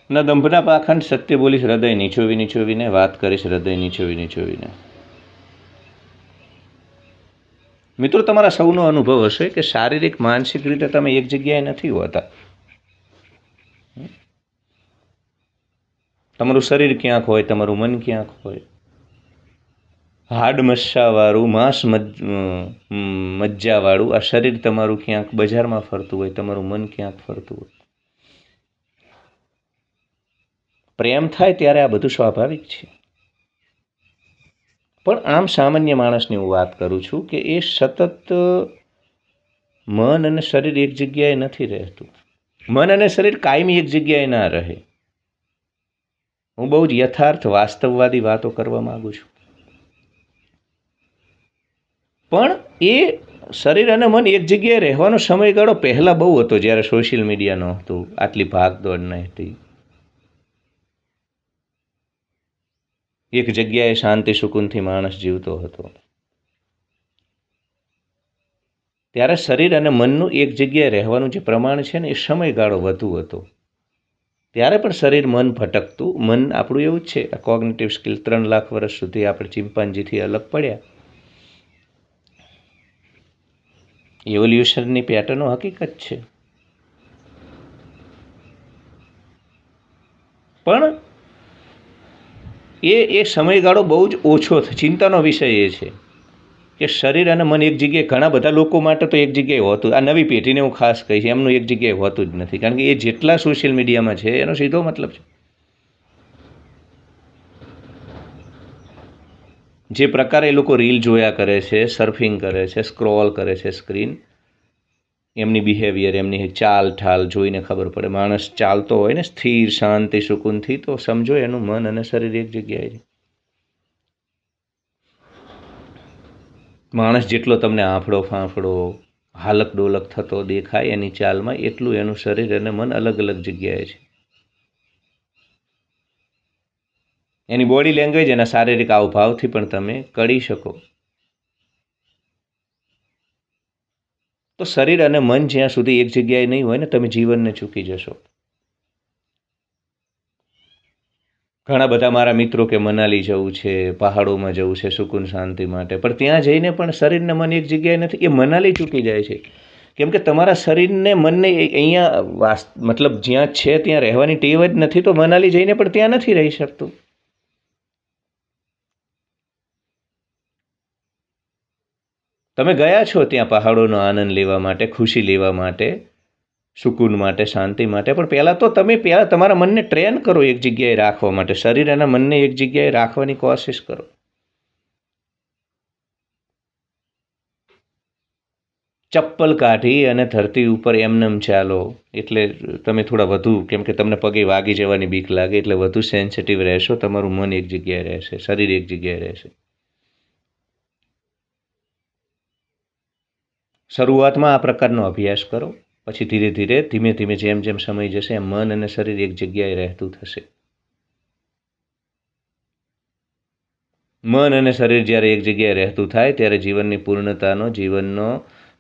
ન દંભના પાખંડ, સત્ય બોલીશ હૃદય નીચોવી નીચોવીને, વાત કરીશ હૃદય નીચોવી નીચોવીને. મિત્રો, તમારા સૌનો અનુભવ હશે કે શારીરિક માનસિક રીતે તમે એક જગ્યાએ નથી હોતા. તમારું શરીર ક્યાંક હોય, તમારું મન ક્યાંક હોય. હાડ મસ્સાવાળું, માંસ મજ્જાવાળું આ શરીર તમારું ક્યાંક બજારમાં ફરતું હોય, તમારું મન ક્યાંક ફરતું હોય. પ્રેમ થાય ત્યારે આ બધું સ્વાભાવિક છે. પણ આમ સામાન્ય માણસની હું વાત કરું છું કે એ સતત મન અને શરીર એક જગ્યાએ નથી રહેતું. મન અને શરીર કાયમી એક જગ્યાએ ના રહે. હું બહુ જ યથાર્થ વાસ્તવવાદી વાતો કરવા માંગુ છું. પણ એ શરીર અને મન એક જગ્યાએ રહેવાનો સમયગાળો પહેલાં બહુ હતો, જ્યારે સોશિયલ મીડિયા નહોતું, આટલી ભાગદોડ ન હતી. એક જગ્યાએ શાંતિ સુકૂનથી માણસ જીવતો હતો. ત્યારે શરીર અને મનનું એક જગ્યાએ રહેવાનું જે પ્રમાણ છે ને, એ સમયગાળો વધુ હતો. ત્યારે પણ શરીર મન ભટકતું. મન આપણું એવું જ છે. આ કોગ્નિટિવ સ્કિલ 3 લાખ વર્ષ સુધી આપણે ચિમ્પાન્જીથી અલગ પડ્યા. એવોલ્યુશનની પેટર્નો હકીકત છે. પણ એ સમયગાળો બહુ જ ઓછો. ચિંતાનો વિષય એ છે કે શરીર અને મન એક જગ્યાએ, ઘણા બધા લોકો માટે તો એક જગ્યાએ હોતું. આ નવી પેઢીને હું ખાસ કહીશ, એમનું એક જગ્યાએ હોતું જ નથી. કારણ કે એ જેટલા સોશિયલ મીડિયામાં છે એનો સીધો મતલબ છે. જે પ્રકારે એ લોકો રીલ જોયા કરે છે, સર્ફિંગ કરે છે, સ્ક્રોલ કરે છે સ્ક્રીન, એમની બિહેવિયર, એમની ચાલ ઠાલ જોઈને ખબર પડે. માણસ ચાલતો હોય ને સ્થિર, શાંતિ, સુકૂનથી, તો સમજો એનું મન અને શરીર એક જગ્યાએ છે. માણસ જેટલો તમને આંફળો ફાંફળો, હાલક ડોલક થતો દેખાય એની ચાલમાં, એટલું એનું શરીર અને મન અલગ અલગ જગ્યાએ છે. એની બોડી લેંગ્વેજ, એના શારીરિક હાવભાવથી પણ તમે કરી શકો. તો શરીર અને મન જ્યાં સુધી એક જગ્યાએ નહીં હોય ને, તમે જીવનને ચૂકી જશો. ઘણા બધા મારા મિત્રો કે મનાલી જવું છે, પહાડોમાં જવું છે સુકૂન શાંતિ માટે, પણ ત્યાં જઈને પણ શરીરને મન એક જગ્યાએ નથી. એ મનાલી ચૂકી જાય છે. કેમ કે તમારા શરીરને મનને અહીંયા મતલબ જ્યાં છે ત્યાં રહેવાની ટેવ જ નથી, તો મનાલી જઈને પણ ત્યાં નથી રહી શકતું. તમે ગયા છો ત્યાં પહાડોનો આનંદ લેવા માટે, ખુશી લેવા માટે, સુકૂન માટે, શાંતિ માટે, પણ પહેલાં તો તમે તમારા મનને ટ્રેન કરો એક જગ્યાએ રાખવા માટે. શરીર અને મનને એક જગ્યાએ રાખવાની કોશિશ કરો. ચપ્પલ કાઢી અને ધરતી ઉપર એમનેમ ચાલો એટલે તમે થોડા વધુ, કેમ કે તમને પગે વાગી જવાની બીક લાગે એટલે વધુ સેન્સિટિવ રહેશો. તમારું મન એક જગ્યાએ રહેશે, શરીર એક જગ્યાએ રહેશે. શરૂઆતમાં આ પ્રકારનો અભ્યાસ કરો, પછી ધીરે ધીમે જેમ જેમ સમય જશે એમ મન અને શરીર એક જગ્યાએ રહેતું થશે. મન અને શરીર જ્યારે એક જગ્યાએ રહેતું થાય ત્યારે જીવનની પૂર્ણતાનો, જીવનનો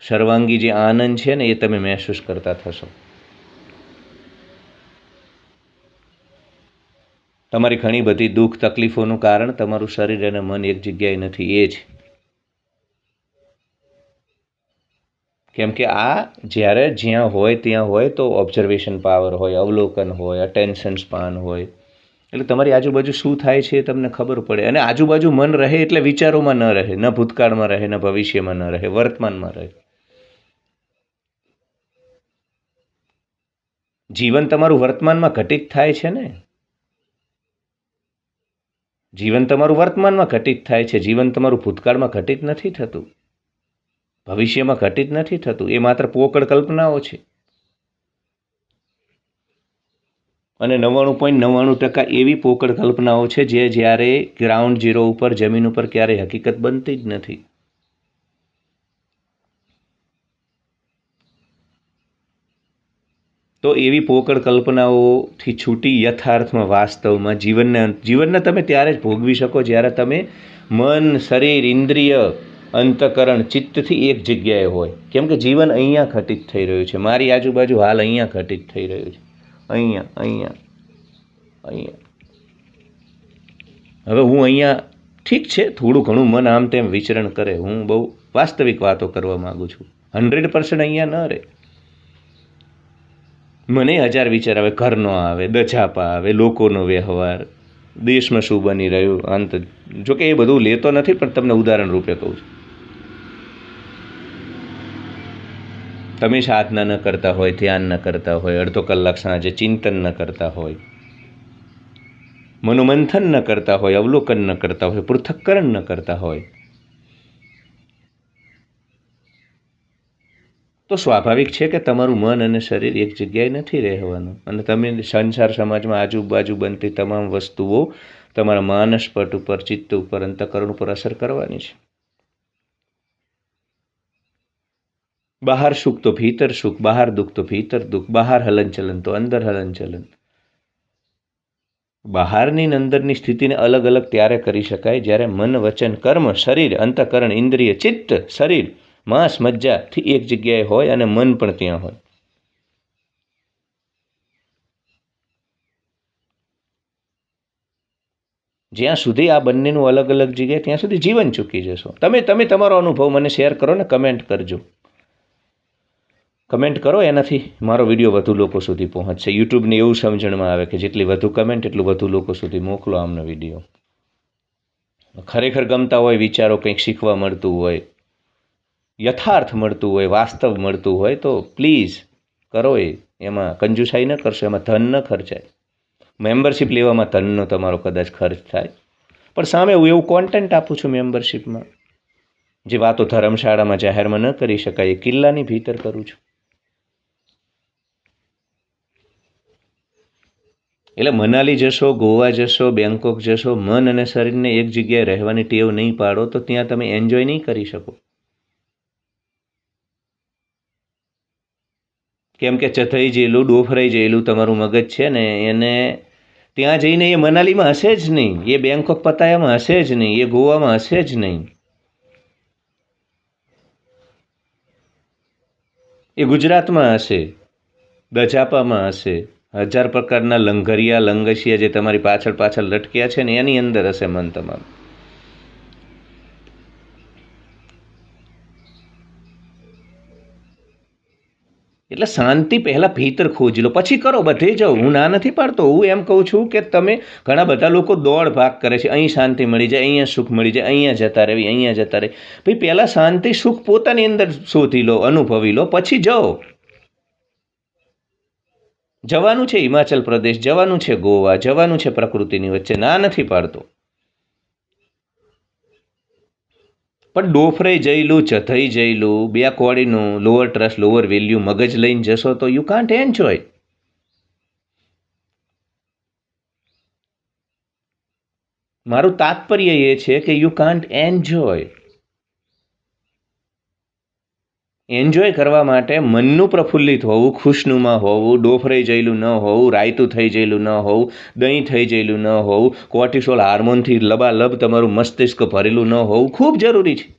સર્વાંગી જે આનંદ છે ને, એ તમે મહેસૂસ કરતા થશો. તમારી ઘણી બધી દુઃખ તકલીફોનું કારણ તમારું શરીર અને મન એક જગ્યાએ નથી, એ જ. કેમ કે આ જ્યારે જ્યાં હોય ત્યાં હોય તો ઓબ્ઝર્વેશન પાવર હોય, અવલોકન હોય, અટેન્શન સ્પાન હોય, એટલે તમારી આજુબાજુ શું થાય છે એ તમને ખબર પડે. અને આજુબાજુ મન રહે એટલે વિચારોમાં ન રહે, ન ભૂતકાળમાં રહે, ન ભવિષ્યમાં ન રહે, વર્તમાનમાં રહે. જીવન તમારું વર્તમાનમાં ઘટિત થાય છે ને. જીવન તમારું વર્તમાનમાં ઘટિત થાય છે. જીવન તમારું ભૂતકાળમાં ઘટિત નથી થતું, ભવિષ્યમાં ઘટિત નથી થતું. એ માત્ર પોકળ કલ્પનાઓ છે. અને 99.99% એવી પોકળ કલ્પનાઓ છે જે જ્યારે ગ્રાઉન્ડ ઝીરો ઉપર, જમીન ઉપર ક્યારેય હકીકત બનતી જ નથી. તો એવી પોકળ કલ્પનાઓથી છૂટી યથાર્થમાં, વાસ્તવમાં જીવનને તમે ત્યારે જ ભોગવી શકો જ્યારે તમે મન, શરીર, ઇન્દ્રિય, અંતકરણ, ચિત્તથી એક જગ્યાએ હોય. કેમ કે જીવન અહીંયા ઘટિત થઈ રહ્યું છે. મારી આજુબાજુ હાલ અહીંયા ઘટિત થઈ રહ્યું છે. અહીંયા. અહીંયા હવે હું અહીંયા ઠીક છે, થોડું ઘણું મન આમ તેમ વિચરણ કરે, હું બહુ વાસ્તવિક વાતો કરવા માગું છું. 100% અહીંયા ન રહે. મને 1000 વિચાર આવે, ઘરનો આવે, દજાપા આવે, લોકોનો વ્યવહાર, દેશમાં શું બની રહ્યું, અંત. જોકે એ બધું લેતો નથી, પણ તમને ઉદાહરણ રૂપે કહું છું. તમે સાધના ન કરતા હોય, ધ્યાન ન કરતા હોય, અડધો કલાક સાંજે ચિંતન ન કરતા હોય, મનોમંથન ન કરતા હોય, અવલોકન ન કરતા હોય, પૃથક્કરણ ન કરતા હોય, તો સ્વાભાવિક છે કે તમારું મન અને શરીર એક જગ્યાએ નથી રહેવાનું, અને તમે સંસાર સમાજમાં આજુબાજુ બનતી તમામ વસ્તુઓ તમારા માનસપટ ઉપર, ચિત્ત ઉપર, અંતઃકરણ ઉપર અસર કરવાની છે. બહાર સુખ તો ભીતર સુખ, બહાર દુઃખ તો ભીતર દુઃખ, બહાર હલનચલન તો અંદર હલનચલન. બહારની ને અંદરની સ્થિતિને અલગ અલગ ત્યારે કરી શકાય જ્યારે મન, વચન, કર્મ, શરીર, અંતઃકરણ, ઇન્દ્રિય, ચિત્ત, શરીર, માંસ, મજ્જાથી એક જગ્યાએ હોય અને મન પણ ત્યાં હોય. જ્યાં સુધી આ બંનેનું અલગ અલગ જગ્યાએ, ત્યાં સુધી જીવન ચૂકી જશો. તમે તમારો અનુભવ મને શેર કરો ને, કમેન્ટ કરજો. કમેન્ટ કરો, એનાથી મારો વિડીયો વધુ લોકો સુધી પહોંચશે. યુટ્યુબને એવું સમજણમાં આવે કે જેટલી વધુ કમેન્ટ એટલું વધુ લોકો સુધી મોકલો આમનો વિડીયો. ખરેખર ગમતા હોય વિચારો, કંઈક શીખવા મળતું હોય, યથાર્થ મળતું હોય, વાસ્તવ મળતું હોય, તો પ્લીઝ કરો. એમાં કંજુસાઈ ન કરશો, એમાં ધન ન ખર્ચાય. મેમ્બરશિપ લેવામાં ધનનો તમારો કદાચ ખર્ચ થાય, પણ સામે હું એવું કોન્ટેન્ટ આપું છું મેમ્બરશિપમાં, જે વાતો ધર્મશાળામાં જાહેરમાં ન કરી શકાય, એ કિલ્લાની ભીતર કરું છું. એટલે મનાલી જશો, ગોવા જશો, બેંકોક જશો, મન અને શરીરને એક જગ્યાએ રહેવાની ટેવ નહીં પાડો તો ત્યાં તમે એન્જોય નહીં કરી શકો. કેમ કે ચથઈ જેલું, ડોફરાઈ જેલું તમારું મગજ છે ને, એને ત્યાં જઈને એ મનાલીમાં હશે જ નહીં, એ બેંકોક પતાયામાં હશે જ નહીં, એ ગોવામાં હશે જ નહીં, એ ગુજરાતમાં હશે, દજાપામાં હશે, 1000 પ્રકારના લંઘરિયા, લંગસિયા જે તમારી પાછળ પાછળ લટક્યા છે ને, એની અંદર હશે મન તમારું. એટલે શાંતિ પહેલાં ભીતર ખોજી લો, પછી કરો, બધે જાઓ. હું ના નથી પાડતો, હું એમ કહું છું કે તમે, ઘણા બધા લોકો દોડ ભાગ કરે છે, અહીં શાંતિ મળી જાય, અહીંયા સુખ મળી જાય, અહીંયા જતા રહેવી, અહીંયા જતા રહે. ભાઈ પહેલાં શાંતિ સુખ પોતાની અંદર શોધી લો, અનુભવી લો, પછી જાઓ. જવાનું છે હિમાચલ પ્રદેશ, જવાનું છે ગોવા, જવાનું છે પ્રકૃતિની વચ્ચે, ના નથી પાડતો. પણ ડોફરાઈ જયેલું, ચથઈ જયેલું, બે કોડીનું લોઅર ટ્રસ્ટ, લોઅર વેલ્યુ મગજ લઈને જશો તો યુ કાન્ટ એન્જોય. મારું તાત્પર્ય એ છે કે યુ કાન્ટ એન્જોય. એન્જોય કરવા માટે મનનું પ્રફુલ્લિત હોવું, ખુશનુમા હોવું, ડોફરાઈ જયેલું ન હોવું, રાયતું થઈ જયેલું ન હોવું, દહીં થઈ જયેલું ન હોવું, કોર્ટિસોલ હાર્મોનથી લબાલબ તમારું મસ્તિષ્ક ભરેલું ન હોવું ખૂબ જરૂરી છે.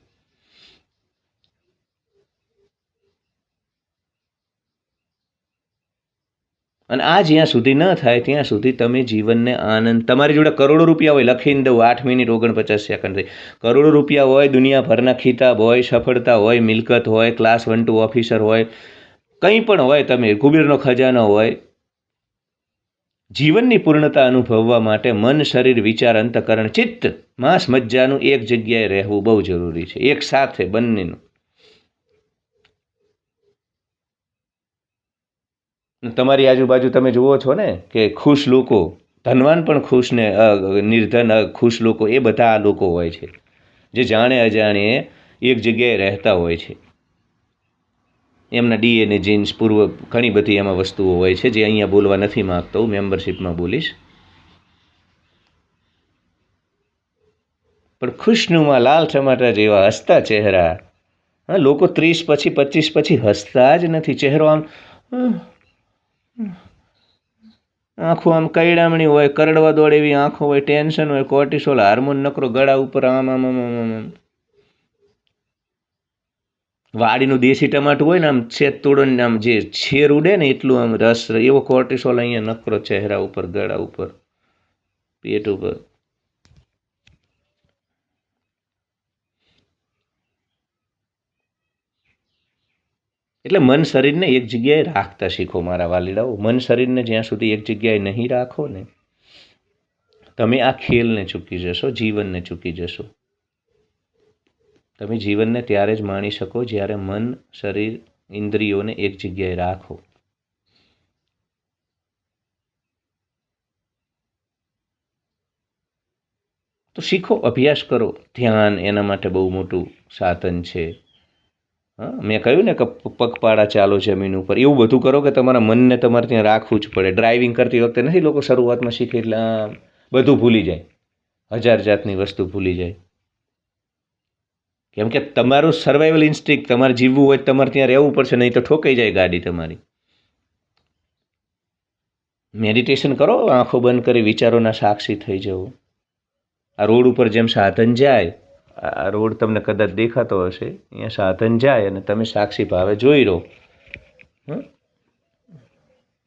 અને આ જ્યાં સુધી ન થાય ત્યાં સુધી તમે જીવનને આનંદ, તમારી જોડે કરોડો રૂપિયા હોય, લખીને દઉં 8 મિનિટ 49 સેકન્ડ થઈ, કરોડો રૂપિયા હોય, દુનિયાભરના ખિતાબ હોય, સફળતા હોય, મિલકત હોય, ક્લાસ 1 2 ઓફિસર હોય, કંઈ પણ હોય, તમે કુબેરનો ખજાનો હોય, જીવનની પૂર્ણતા અનુભવવા માટે મન, શરીર, વિચાર, અંતઃકરણ, ચિત્ત, માંસ, મજ્જાનું એક જગ્યાએ રહેવું બહુ જરૂરી છે, એક સાથે બંનેનું. તમારી આજુબાજુ તમે જુઓ છો ને કે ખુશ લોકો, ધનવાન પણ ખુશ ને નિર્ધન ખુશ લોકો, એ બધા આ લોકો હોય છે જે જાણે અજાણે એક જગ્યાએ રહેતા હોય છે. એમના ડીએનએ, જીન્સ, પૂર્વ ઘણી બધી એમાં વસ્તુઓ હોય છે જે અહીંયા બોલવા નથી માગતો, હું મેમ્બરશિપમાં બોલીશ. પણ ખુશનુમા લાલ ટમાટર જેવા હસતા ચહેરા. હા, લોકો 30 પછી 25 પછી હસતા જ નથી. ચહેરો આમ આંખો આમ કૈડામણી હોય, કરડવા દોડે એવી આંખો હોય, ટેન્શન હોય, કોર્ટિસોલ હાર્મોન નકરો ગળા ઉપર આમ આમ આમ આમ આમ. વાડીનું દેશી ટમાટું હોય ને, આમ છેદ તોડોને આમ જે છેર ઉડે ને એટલું આમ રસ, એવો કોર્ટિસોલ અહીંયા નકરો ચહેરા ઉપર, ગળા ઉપર. પેટ ઉપર. એટલે મન શરીરને એક જગ્યાએ રાખતા શીખો મારા વાલીડાઓ. મન શરીરને જ્યાં સુધી એક જગ્યાએ નહીં રાખો ને, તમે આ ખેલને ચૂકી જશો, જીવનને ચૂકી જશો. તમે જીવનને ત્યારે જ માણી શકો જ્યારે મન, શરીર, ઇન્દ્રિયોને એક જગ્યાએ રાખો. તો શીખો, અભ્યાસ કરો. ધ્યાન એના માટે બહુ મોટું સાધન છે. હા, મેં કહ્યું ને કે પગપાળા ચાલો જમીન ઉપર, એવું બધું કરો કે તમારા મનને તમારે ત્યાં રાખવું જ પડે. ડ્રાઇવિંગ કરતી વખતે નથી લોકો શરૂઆતમાં શીખે એટલે બધું ભૂલી જાય, 1000 જાતની વસ્તુ ભૂલી જાય. કેમ કે તમારું સર્વાઈવલ ઇન્સ્ટિંક્ટ, તમારે જીવવું હોય તમારે ત્યાં રહેવું પડશે, નહીં તો ઠોકાઈ જાય ગાડી તમારી. મેડિટેશન કરો, આંખો બંધ કરી વિચારોના સાક્ષી થઈ જવું. આ રોડ ઉપર જેમ સાધન જાય, આ રોડ તમને કદાચ દેખાતો હશે, અહીંયા સાધન જાય અને તમે સાક્ષી ભાવે જોઈ રહો.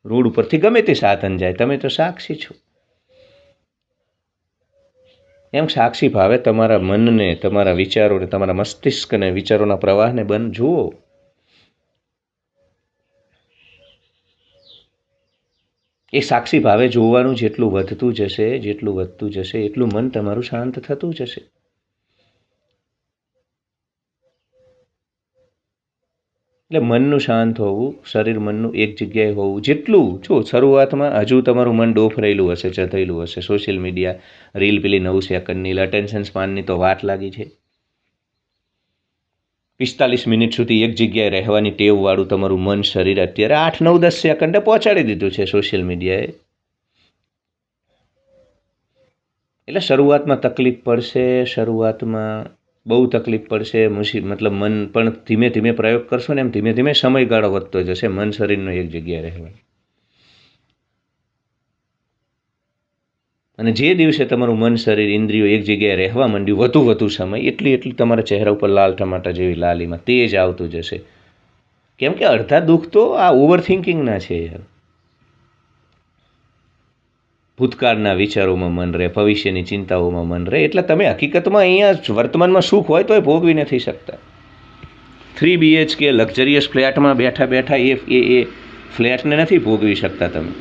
રોડ ઉપરથી ગમે તે સાધન જાય, તમે તો સાક્ષી છો. એમ સાક્ષી ભાવે તમારા મનને, તમારા વિચારોને, તમારા મસ્તિષ્કને, વિચારોના પ્રવાહને બંધ જુઓ. એ સાક્ષી ભાવે જોવાનું જેટલું વધતું જશે, જેટલું વધતું જશે, એટલું મન તમારું શાંત થતું જશે. એટલે મનનું શાંત હોવું, શરીર મનનું એક જગ્યાએ હોવું. જેટલું જો શરૂઆતમાં હજુ તમારું મન ડોફરેલું હશે, ચથેલું હશે, સોશિયલ મીડિયા, રીલ પેલી 9 સેકન્ડની, અટેન્શન સ્પાનની તો વાત લાગી છે. 45 મિનિટ સુધી એક જગ્યાએ રહેવાની ટેવવાળું તમારું મન, શરીર અત્યારે 8, 9, 10 સેકન્ડે પહોંચાડી દીધું છે સોશિયલ મીડિયાએ. એટલે શરૂઆતમાં તકલીફ પડશે, શરૂઆતમાં બહુ તકલીફ પડશે. મતલબ મન પણ ધીમે ધીમે પ્રયોગ કરશો ને એમ ધીમે ધીમે સમયગાળો વધતો જશે મન શરીરનો એક જગ્યાએ રહેવાનો. અને જે દિવસે તમારું મન, શરીર, ઇન્દ્રિયો એક જગ્યાએ રહેવા માંડ્યું વધુ સમય, એટલી તમારા ચહેરા ઉપર લાલ ટમાટા જેવી લાલીમાં તેજ આવતું જશે. કેમ કે અડધા દુઃખ તો આ ઓવર થિંકિંગના છે યાર. ભૂતકાળના વિચારોમાં મન રહે, ભવિષ્યની ચિંતાઓમાં મન રહે. એટલે તમે હકીકતમાં અહીંયા વર્તમાનમાં સુખ હોય તોય ભોગવી નથી શકતા. 3 BHK લક્ઝરિયસ ફ્લેટમાં બેઠા બેઠા એ ફ્લેટને નથી ભોગવી શકતા તમે.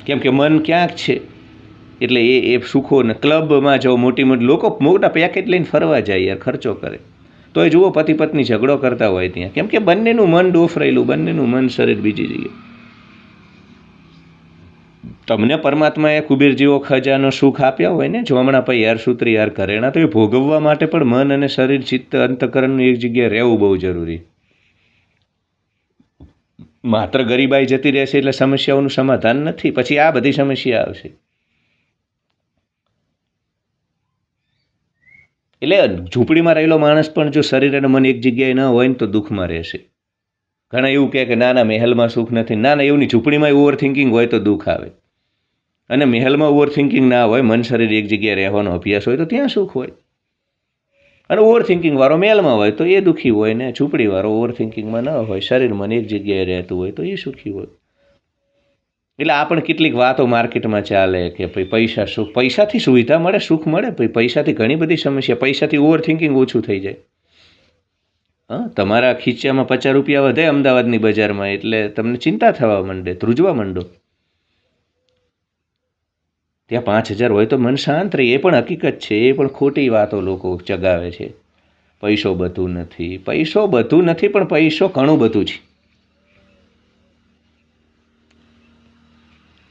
કેમ કે મન ક્યાંક છે. એટલે એ સુખોને ક્લબમાં જાઓ, મોટી લોકો મોટા પેકેટ લઈને ફરવા જાય યાર, ખર્ચો કરે. તોય જુઓ પતિ પત્ની ઝઘડો કરતા હોય ત્યાં. કેમ કે બંનેનું મન ડોફરેલું, બંનેનું મન, શરીર બીજી જગ્યાએ. તમને પરમાત્માએ કુબેર જેવો ખજાનો સુખ આપ્યા હોય ને, જોમણા પૈ યાર, સૂત્રી યાર, ઘરેણા, તો એ ભોગવવા માટે પણ મન અને શરીર, ચિત્ત, અંતકરણનું એક જગ્યાએ રહેવું બહુ જરૂરી. માત્ર ગરીબાઈ જતી રહેશે એટલે સમસ્યાઓનું સમાધાન નથી, પછી આ બધી સમસ્યા આવશે. એટલે ઝૂંપડીમાં રહેલો માણસ પણ જો શરીર અને મન એક જગ્યાએ ન હોય ને તો દુઃખમાં રહેશે. ઘણા એવું કહે કે ના મહેલમાં સુખ નથી. ના એવની ઝૂંપડીમાં ઓવર થિંકિંગ હોય તો દુઃખ આવે. અને મહેલમાં ઓવર થિંકિંગ ના હોય, મન શરીર એક જગ્યાએ રહેવાનો અભ્યાસ હોય તો ત્યાં સુખ હોય. અને ઓવર થિંકિંગ વાળો મહેલમાં હોય તો એ દુઃખી હોય ને, ઝૂંપડી વાળો ઓવર થિંકિંગમાં ન હોય, શરીર મન એક જગ્યાએ રહેતું હોય તો એ સુખી હોય. એટલે આ પણ કેટલીક વાતો માર્કેટમાં ચાલે કે ભાઈ પૈસા સુખ, પૈસાથી સુવિધા મળે, સુખ મળે. ભાઈ પૈસાથી ઘણી બધી સમસ્યા, પૈસાથી ઓવર થિંકિંગ ઓછું થઈ જાય. હા, તમારા ખીચામાં 50 રૂપિયા વધે અમદાવાદની બજારમાં એટલે તમને ચિંતા થવા માંડે, ધ્રુજવા માંડો. ત્યાં 5000 હોય તો મન શાંત રહે. એ પણ હકીકત છે, એ પણ ખોટી વાતો લોકો ચગાવે છે. પૈસો બધું નથી, પૈસો બધું નથી, પણ પૈસો ઘણું બધું છે.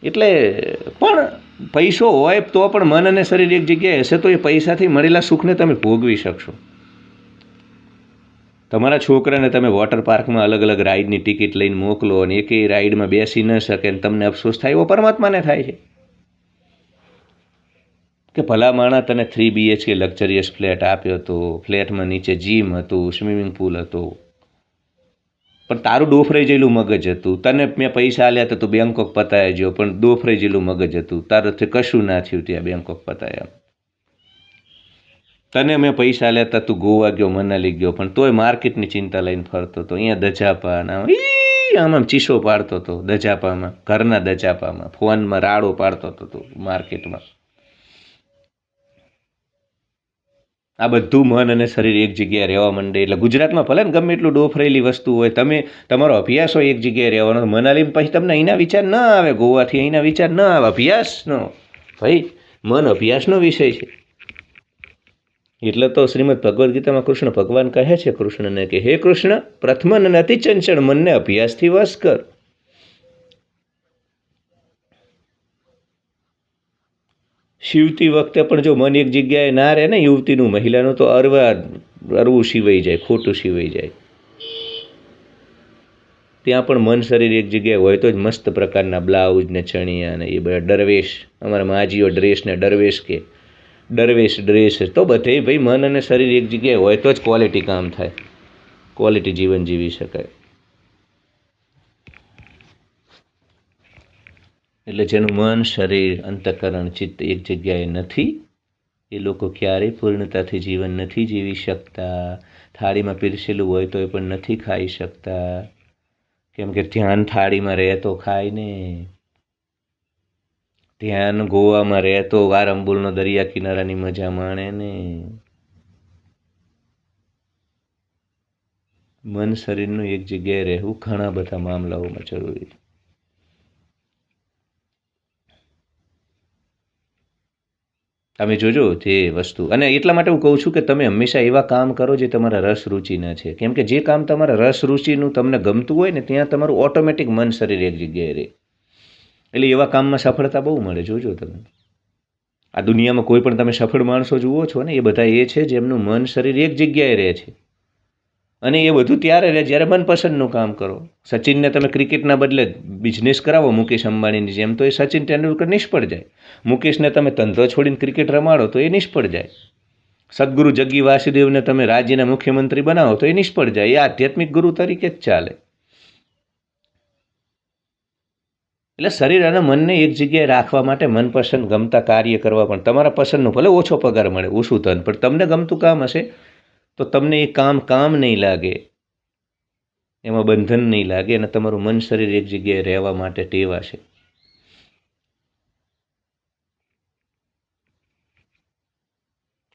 એટલે પણ પૈસો હોય તો પણ મન અને શરીર એક જગ્યાએ હશે તો એ પૈસાથી મળેલા સુખને તમે ભોગવી શકશો. તમારા છોકરાને તમે વોટર પાર્કમાં અલગ અલગ રાઈડની ટિકિટ લઈને મોકલો અને એકેય રાઈડમાં બેસી ન શકે અને તમને અફસોસ થાય, એવો પરમાત્માને થાય છે કે ભલા માણસ તને 3 BHK લક્ઝરિયસ ફ્લેટ આપ્યો હતો, ફ્લેટમાં નીચે જીમ હતું, સ્વિમિંગ પુલ હતો, પણ તારું ડોફરાઈ જેલું મગજ હતું. તને મેં પૈસા આલ્યા તો તું બેંકોક પતાયા ગયો, પણ ડોફરાઈ જેલું મગજ હતું, તારાથી કશું ના થયું ત્યાં બેંકોક પતાયા. તને મેં પૈસા આલ્યા હતા, તું ગોવા ગયો, મનાલી ગયો, પણ તોય માર્કેટની ચિંતા લઈને ફરતો હતો, અહીંયા દજાપા ના નથી આમ ચીસો પાડતો હતો દજાપામાં, ઘરના દજાપામાં, ફોનમાં રાડો પાડતો હતો માર્કેટમાં. આ બધું મન અને શરીર એક જગ્યાએ રહેવા માંડે એટલે ગુજરાતમાં ભલે ને ગમે એટલું ડોફરેલી વસ્તુ હોય, તમે તમારો અભ્યાસ હોય એક જગ્યાએ રહેવાનો, મનાલીમાં પછી તમને અહીંના વિચાર ન આવે, ગોવાથી અહીંના વિચાર ન આવે, અભ્યાસનો. ભાઈ મન અભ્યાસનો વિષય છે. એટલે તો શ્રીમદ ભગવદ્ ગીતામાં કૃષ્ણ ભગવાન કહે છે કૃષ્ણને કે હે કૃષ્ણ, પ્રથમ અને અતિ ચંચળ મનને અભ્યાસથી વશ કર. શિવતી વખતે પણ જો મન એક જગ્યાએ ના રહે ને યુવતીનું, મહિલાનું, તો અરવું સિવાઈ જાય, ખોટું સિવાઈ જાય. ત્યાં પણ મન શરીર એક જગ્યાએ હોય તો જ મસ્ત પ્રકારના બ્લાઉઝ ને ચણિયા ને એ બધા દરવેશ, અમારા માજીઓ ડ્રેસ ને દરવેશ કે દરવેશ ડ્રેસ, તો બધે ભાઈ મન અને શરીર એક જગ્યાએ હોય તો જ ક્વોલિટી કામ થાય, ક્વોલિટી જીવન જીવી શકાય. એટલે જેનું મન શરીર અંતઃકરણ ચિત્ત એક જગ્યાએ નથી એ લોકો ક્યારેય પૂર્ણતાથી જીવન નથી જીવી શકતા. થાળીમાં પીરસેલું હોય તો એ પણ નથી ખાઈ શકતા, કેમ કે ધ્યાન થાળીમાં રહે તો ખાય ને. ધ્યાન ગોવામાં રહે તો વારંબુલનો દરિયા કિનારાની મજા માણે ને. મન શરીરનું એક જગ્યાએ રહેવું ઘણા બધા મામલાઓમાં જરૂરી છે. તમે જોજો જે વસ્તુ, અને એટલા માટે હું કહું છું કે તમે હંમેશા એવા કામ કરો જે તમારા રસ રુચિના છે, કેમ કે જે કામ તમારા રસ રુચિનું તમને ગમતું હોય ને ત્યાં તમારું ઓટોમેટિક મન શરીર એક જગ્યાએ રહે, એટલે એવા કામમાં સફળતા બહુ મળે. જોજો તમે આ દુનિયામાં કોઈ પણ તમે સફળ માણસો જુઓ છો ને, એ બધા એ છે જેમનું મન શરીર એક જગ્યાએ રહે છે. અને એ બધું ત્યારે રહે જ્યારે મનપસંદનું કામ કરો. સચિનને તમે ક્રિકેટના બદલે બિઝનેસ કરાવો મુકેશ અંબાણીની જેમ, તો એ સચિન તેંડુલકર નિષ્ફળ જાય. મુકેશને તમે ધંધો છોડીને ક્રિકેટ રમાડો તો એ નિષ્ફળ જાય. સદગુરુ જગ્ગી વાસુદેવને તમે રાજ્યના મુખ્યમંત્રી બનાવો તો એ નિષ્ફળ જાય. એ આધ્યાત્મિક ગુરુ તરીકે જ ચાલે. એટલે શરીર અને મનને એક જગ્યાએ રાખવા માટે મનપસંદ ગમતા કાર્ય કરવા, પણ તમારા પસંદનું ભલે ઓછો પગાર મળે, ઓછું ધન, પણ તમને ગમતું કામ હશે તો તમને એ કામ નહીં લાગે, એમાં બંધન નહીં લાગે, અને તમારું મન શરીર એક જગ્યાએ રહેવા માટે ટેવાશે.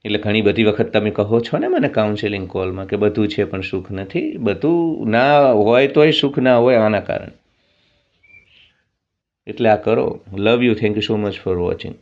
એટલે ઘણી બધી વખત તમે કહો છો ને મને કાઉન્સેલિંગ કોલમાં કે બધું છે પણ સુખ નથી. બધું ના હોય તોય સુખ ના હોય આના કારણે. એટલે આ કરો. Love you. Thank you so much for watching.